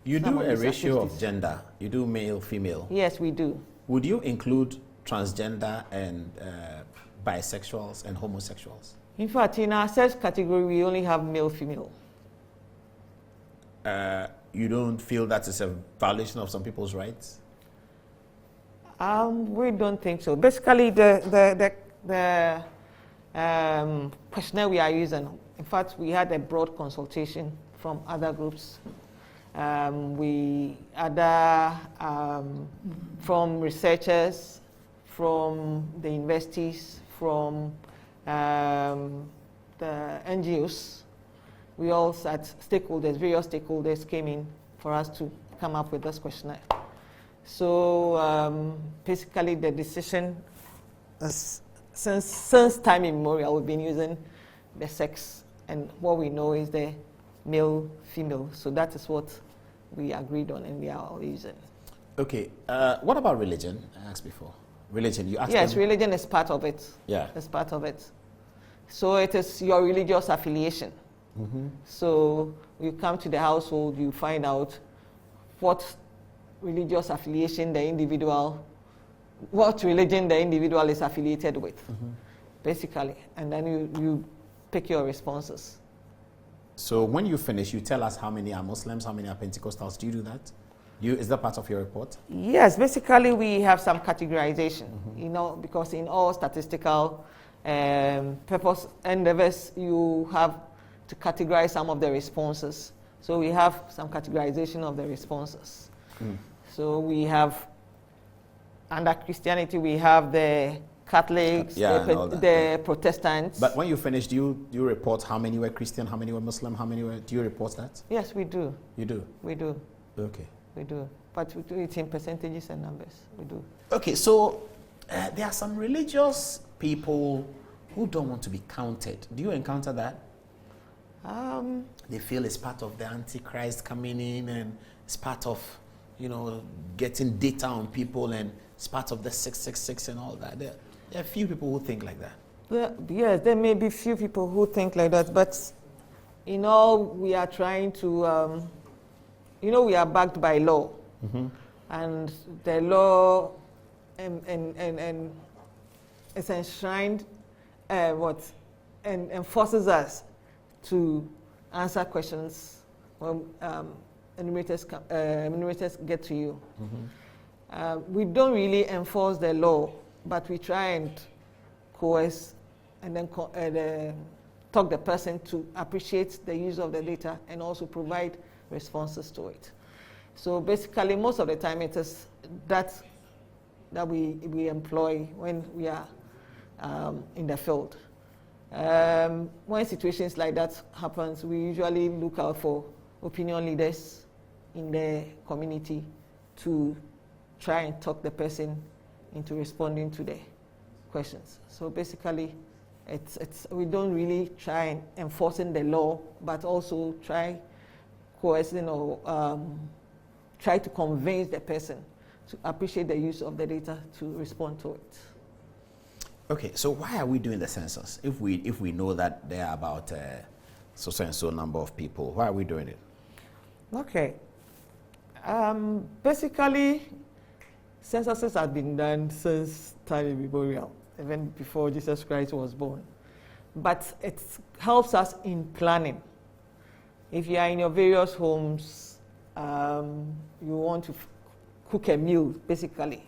You do a ratio of gender. You do male, female. Yes, we do. Would you include transgender and bisexuals and homosexuals? In fact, in our sex category, we only have male, female. You don't feel that is a violation of some people's rights? We don't think so. Basically, the questionnaire we are using, in fact, we had a broad consultation from other groups. From researchers, from the universities, from the NGOs. We all had stakeholders, various stakeholders came in for us to come up with this questionnaire. So basically the decision is, since time immemorial, we've been using the sex, and what we know is the male, female. So that is what we agreed on and we are all using. Okay, what about religion? I asked before. Religion, you asked Yes, them? religion is part of it. Yeah. It's part of it. So it is your religious affiliation. Mm-hmm. So you come to the household, you find out what religious affiliation the individual, what religion the individual is affiliated with, basically. And then you pick your responses. So when you finish, you tell us how many are Muslims, how many are Pentecostals. Do you do that? Is that part of your report? Yes, basically we have some categorization, you know, because in all statistical purpose endeavors, you have to categorize some of the responses. So we have some categorization of the responses. So we have, under Christianity, we have the Catholics, the Protestants. But when you finish, do you report how many were Christian, how many were Muslim, how many were, do you report that? Yes, we do. You do? We do. Okay. We do. But we do it in percentages and numbers. We do. Okay, so there are some religious people who don't want to be counted. Do you encounter that? They feel it's part of the Antichrist coming in, and it's part of, you know, getting data on people, and it's part of the 666 and all that. There are a few people who think like that. Yes, there may be few people who think like that, but in all, we are trying to, you know, we are backed by law, and the law and is enshrined, and enforces us to answer questions when enumerators get to you. We don't really enforce the law, but we try and coerce and then talk the person to appreciate the use of the data and also provide responses to it. So basically, most of the time it is that we employ when we are in the field. When situations like that happens, we usually look out for opinion leaders in the community to try and talk the person into responding to the questions. So basically, we don't really try and enforcing the law, but also try coercing or try to convince the person to appreciate the use of the data to respond to it. Okay, so why are we doing the census? If we know that there are about so and so number of people, why are we doing it? Okay. Basically, censuses have been done since time immemorial, even before Jesus Christ was born. But it helps us in planning. If you are in your various homes, you want to cook a meal, basically.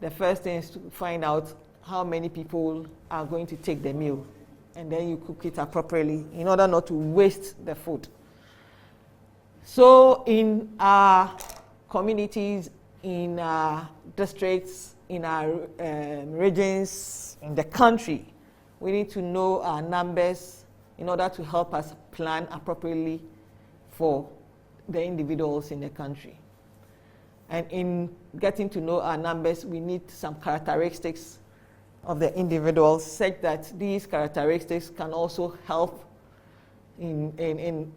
The first thing is to find out how many people are going to take the meal, and then you cook it appropriately in order not to waste the food. So in our communities, in our districts, in our regions, in the country, we need to know our numbers in order to help us plan appropriately for the individuals in the country. And in getting to know our numbers, we need some characteristics of the individuals, such that these characteristics can also help in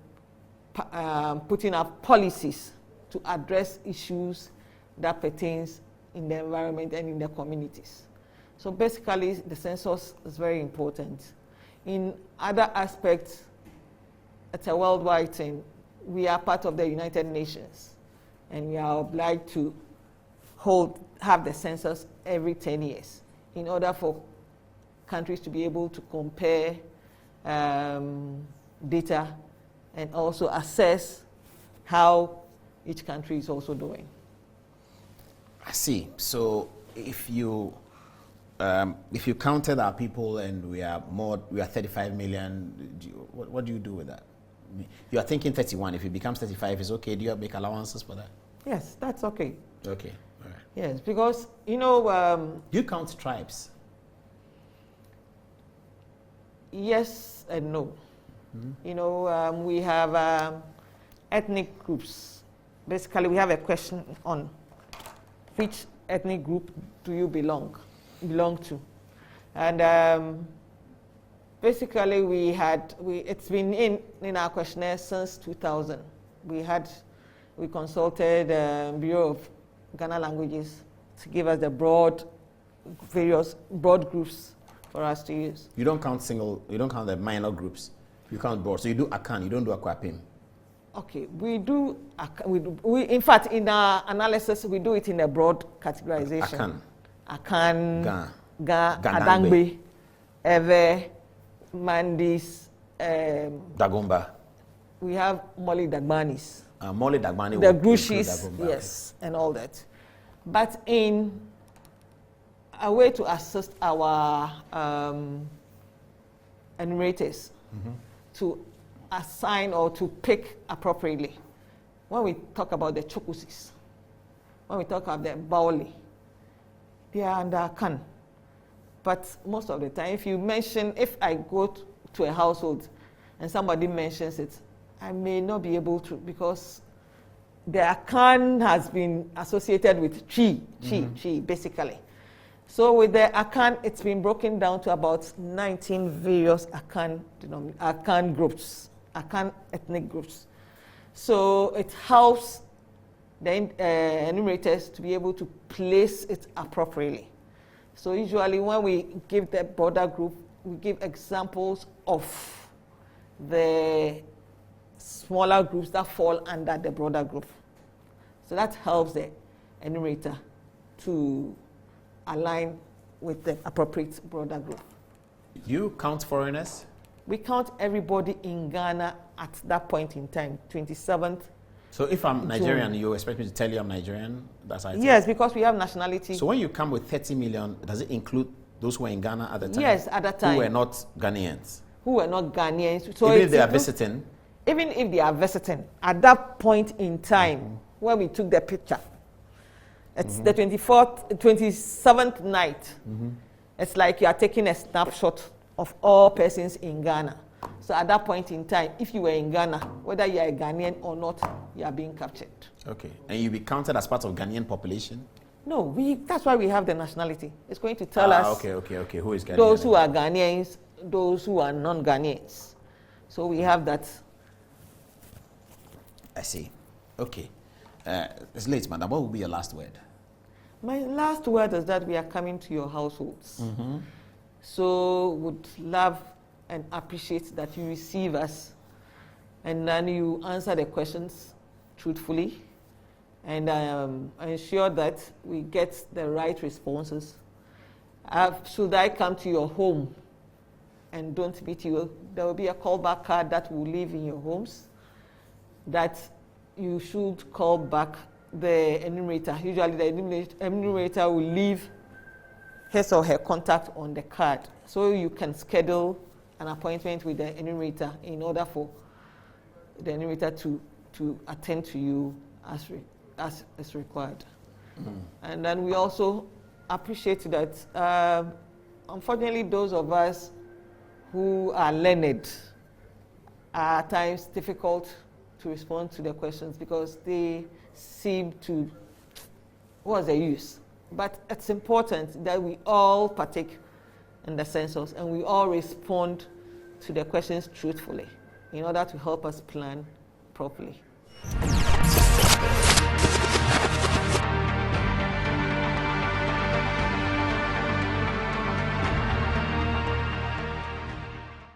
putting up policies to address issues that pertains in the environment and in the communities. So basically, the census is very important. In other aspects, it's a worldwide thing. we are part of the United Nations, and we are obliged to have the census every 10 years in order for countries to be able to compare data and also assess how each country is also doing. I see. So if you counted our people and we are 35 million, what do you do with that? You are thinking 31. If it becomes 35, is okay. Do you make allowances for that? Yes, that's okay. Okay. All right. Yes, because, you count tribes? Yes and no. Mm-hmm. We have ethnic groups. Basically, we have a question on which ethnic group do you belong to, and basically it's been in our questionnaire since 2000. We consulted Bureau of Ghana Languages to give us the various broad groups for us to use. You don't count the minor groups. You count broad. So you do Akan, you don't do Akwapim. Okay, we do. In fact, in our analysis, we do it in a broad categorization. Akan, Ga, Adangbe, Eve, Mandis, Dagomba. We have Molly Dagbanis. Molly Dagbani. The Grushis, yes, and all that. But in a way to assist our enumerators to assign or to pick appropriately, when we talk about the Chukusis, when we talk about the Baoli, they are under Akan. But most of the time, if I go to a household and somebody mentions it, I may not be able to, because the Akan has been associated with Chi, basically. So with the Akan, it's been broken down to about 19 various Akan groups, Akan ethnic groups. So it helps the enumerators to be able to place it appropriately. So usually when we give the broader group, we give examples of the smaller groups that fall under the broader group. So that helps the enumerator to align with the appropriate broader group. You count foreigners? We count everybody in Ghana at that point in time, 27th. So if I'm Nigerian, you expect me to tell you I'm Nigerian? That's how I Yes, because we have nationality. So when you come with 30 million, does it include those who were in Ghana at the time? Yes, at that time. Who were not Ghanaians? Who were not Ghanaians. So even if they are visiting? Even if they are visiting, at that point in time, when we took the picture, it's the 27th night. It's like you are taking a snapshot of all persons in Ghana. So at that point in time, if you were in Ghana, whether you are a Ghanaian or not, you are being captured. Okay. And you'll be counted as part of Ghanaian population? No, that's why we have the nationality. It's going to tell us okay. Who is Ghanaian? Those who are Ghanaians, those who are non-Ghanaians. So we have that. I see. Okay. It's late, madam. What will be your last word? My last word is that we are coming to your households. So would love and appreciate that you receive us and then you answer the questions truthfully, and ensure that we get the right responses. Should I come to your home and don't meet you, there will be a callback card that will leave in your homes that you should call back the enumerator. Usually the enumerator will leave his or her contact on the card, so you can schedule an appointment with the enumerator in order for the enumerator to attend to you as is required. And then we also appreciate that unfortunately those of us who are learned are at times difficult to respond to the questions because they seem to, what's the use? But it's important that we all partake in the census and we all respond to the questions truthfully in order to help us plan properly.